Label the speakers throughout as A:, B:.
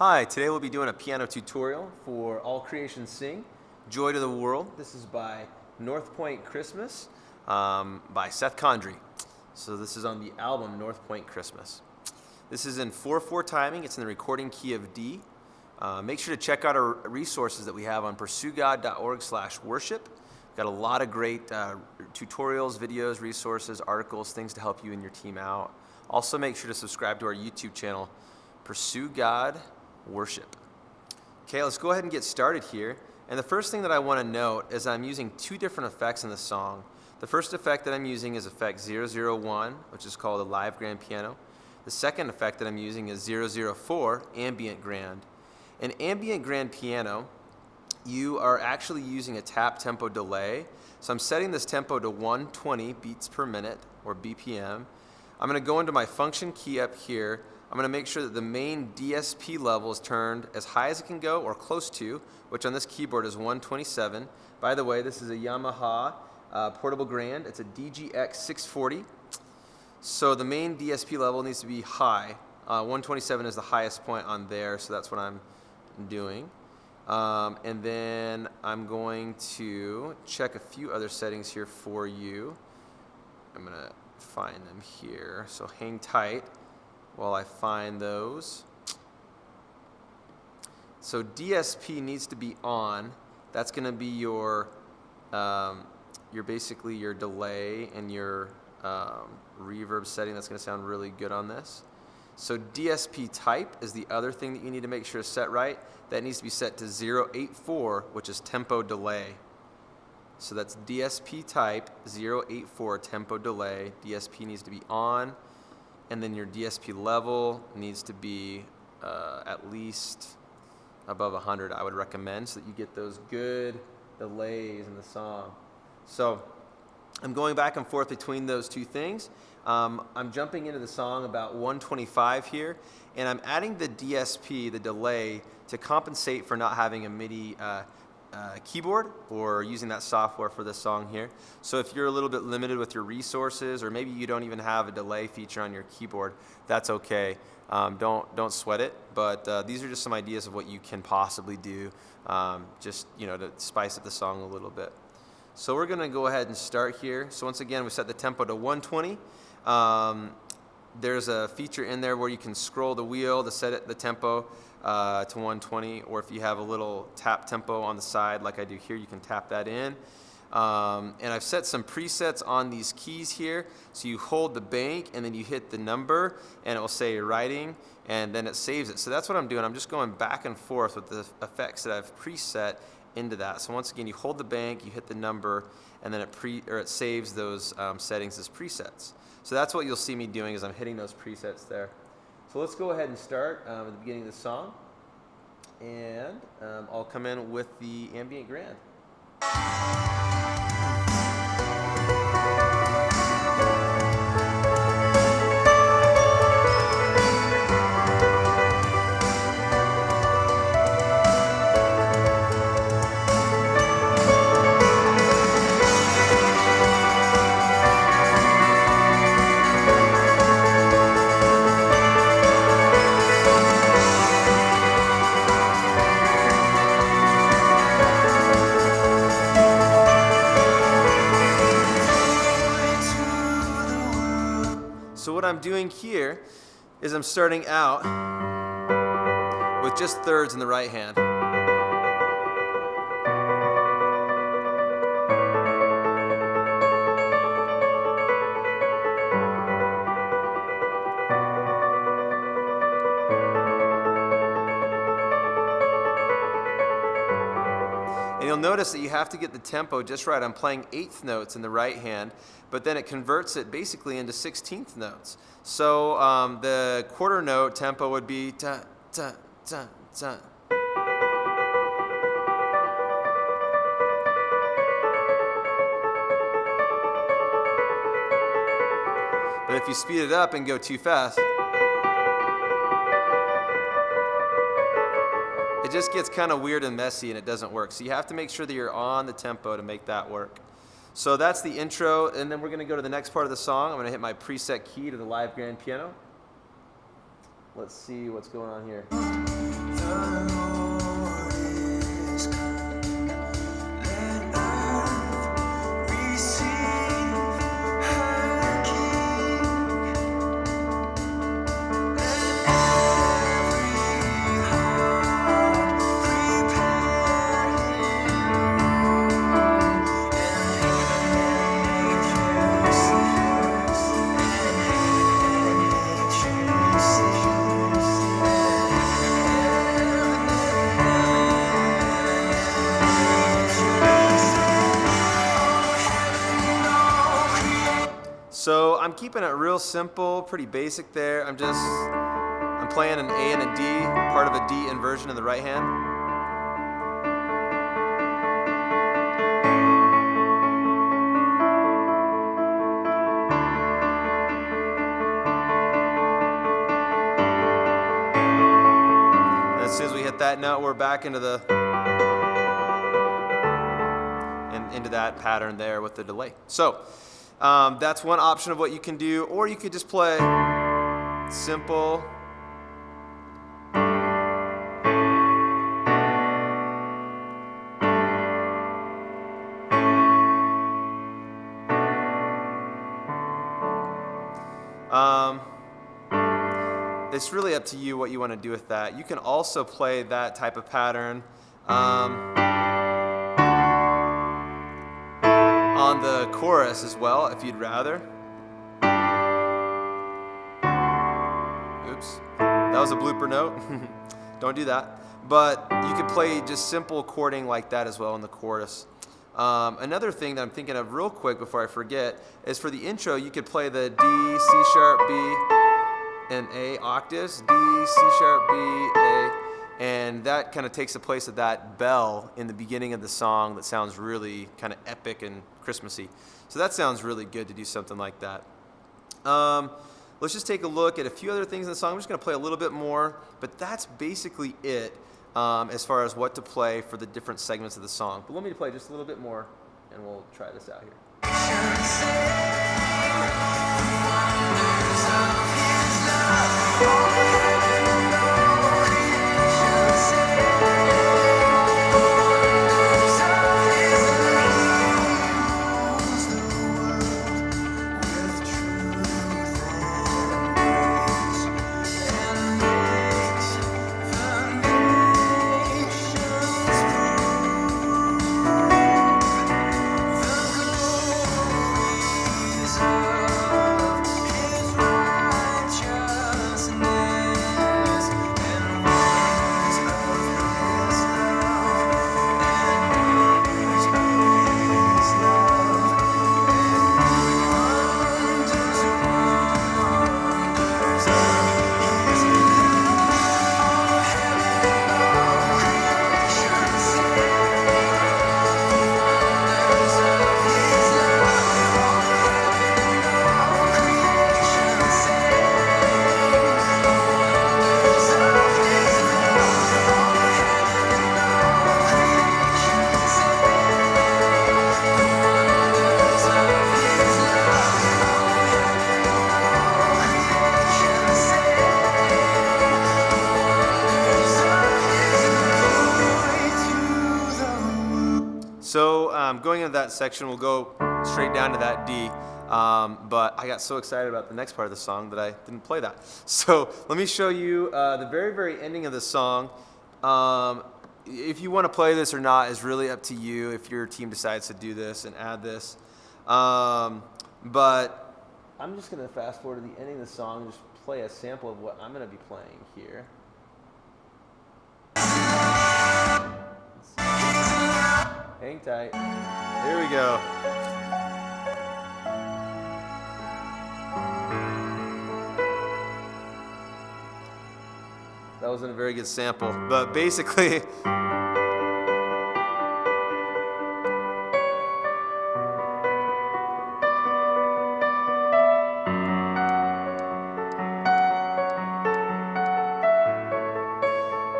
A: Hi, today we'll be doing a piano tutorial for All Creations Sing, Joy to the World. This is by North Point Christmas by Seth Condrey. So this is on the album North Point Christmas. This is in 4/4 timing. It's in the recording key of D. Make sure to check out our resources that we have on pursuegod.org/worship. We've got a lot of great tutorials, videos, resources, articles, things to help you and your team out. Also make sure to subscribe to our YouTube channel, Pursue God Worship. Okay, let's go ahead and get started here. And the first thing that I want to note is I'm using two different effects in the song. The first effect that I'm using is effect 001, which is called a live grand piano. The second effect that I'm using is 004, ambient grand. In ambient grand piano, you are actually using a tap tempo delay. So I'm setting this tempo to 120 beats per minute, or BPM. I'm going to go into my function key up here. I'm going to make sure that the main DSP level is turned as high as it can go, or close to, which on this keyboard is 127. By the way, this is a Yamaha portable grand. It's a DGX 640. So the main DSP level needs to be high. 127 is the highest point on there, so that's what I'm doing. And then I'm going to check a few other settings here for you. I'm going to find them here, so hang tight while I find those. So DSP needs to be on. That's going to be your basically your delay and your reverb setting. That's going to sound really good on this. So DSP type is the other thing that you need to make sure is set right. That needs to be set to 084, which is tempo delay. So that's DSP type 084 tempo delay. DSP needs to be on. And then your DSP level needs to be at least above 100, I would recommend, so that you get those good delays in the song. So I'm going back and forth between those two things. I'm jumping into the song about 125 here, and I'm adding the DSP, the delay, to compensate for not having a MIDI keyboard or using that software for this song here. So if you're a little bit limited with your resources, or maybe you don't even have a delay feature on your keyboard, that's okay. Don't sweat it. But these are just some ideas of what you can possibly do, just to spice up the song a little bit. So we're going to go ahead and start here. So once again, we set the tempo to 120. There's a feature in there where you can scroll the wheel to set the tempo to 120, or if you have a little tap tempo on the side like I do here, you can tap that in. And I've set some presets on these keys here. So you hold the bank and then you hit the number and it will say writing, and then it saves it. So that's what I'm doing. I'm just going back and forth with the effects that I've preset into that. So once again, you hold the bank, you hit the number, and then it saves those settings as presets. So that's what you'll see me doing, is I'm hitting those presets there. So let's go ahead and start at the beginning of the song, and I'll come in with the ambient grand. So what I'm doing here is I'm starting out with just thirds in the right hand. And you'll notice that you have to get the tempo just right. I'm playing 8th notes in the right hand, but then it converts it basically into 16th notes. So the quarter note tempo would be ta, ta, ta, ta. But if you speed it up and go too fast, it just gets kind of weird and messy and it doesn't work. So you have to make sure that you're on the tempo to make that work. So that's the intro, and then we're going to go to the next part of the song. I'm going to hit my preset key to the live grand piano. Let's see what's going on here.
B: The Lord is come. Let earth receive her King. Let every heart prepare Him room, and nature sings, and nature sings.
A: So I'm keeping it real simple, pretty basic there. I'm playing an A and a D, part of a D inversion in the right hand. And as soon as we hit that note, we're back into that pattern there with the delay. So that's one option of what you can do, or you could just play simple. It's really up to you what you want to do with that. You can also play that type of pattern on the chorus as well, if you'd rather. Oops, that was a blooper note. Don't do that. But you could play just simple chording like that as well in the chorus. Another thing that I'm thinking of real quick before I forget is for the intro, you could play the D, C sharp, B, and A octaves, D, C sharp, B, A, and that kind of takes the place of that bell in the beginning of the song that sounds really kind of epic and Christmassy. So that sounds really good to do something like that. Let's just take a look at a few other things in the song. I'm just going to play a little bit more, but that's basically it as far as what to play for the different segments of the song. But let me play just a little bit more, and we'll try this out here. So going into that section, we'll go straight down to that D, but I got so excited about the next part of the song that I didn't play that. So let me show you the very, very ending of the song. If you want to play this or not is really up to you if your team decides to do this and add this. But I'm just going to fast forward to the ending of the song and just play a sample of what I'm going to be playing here. Hang tight. Here we go. That wasn't a very good sample, but basically,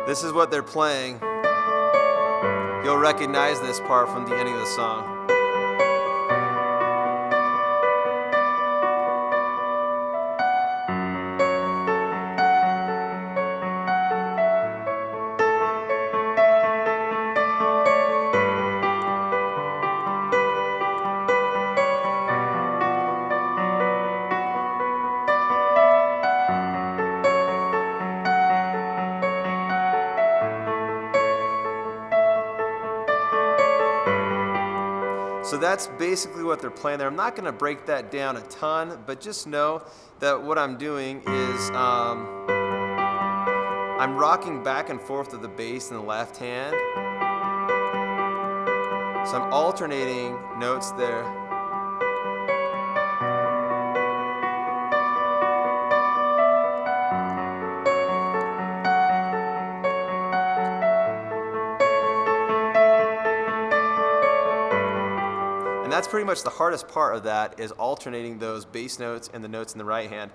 A: this is what they're playing. You'll recognize this part from the ending of the song. So that's basically what they're playing there. I'm not going to break that down a ton, but just know that what I'm doing is I'm rocking back and forth with the bass in the left hand. So I'm alternating notes there. And that's pretty much the hardest part of that, is alternating those bass notes and the notes in the right hand.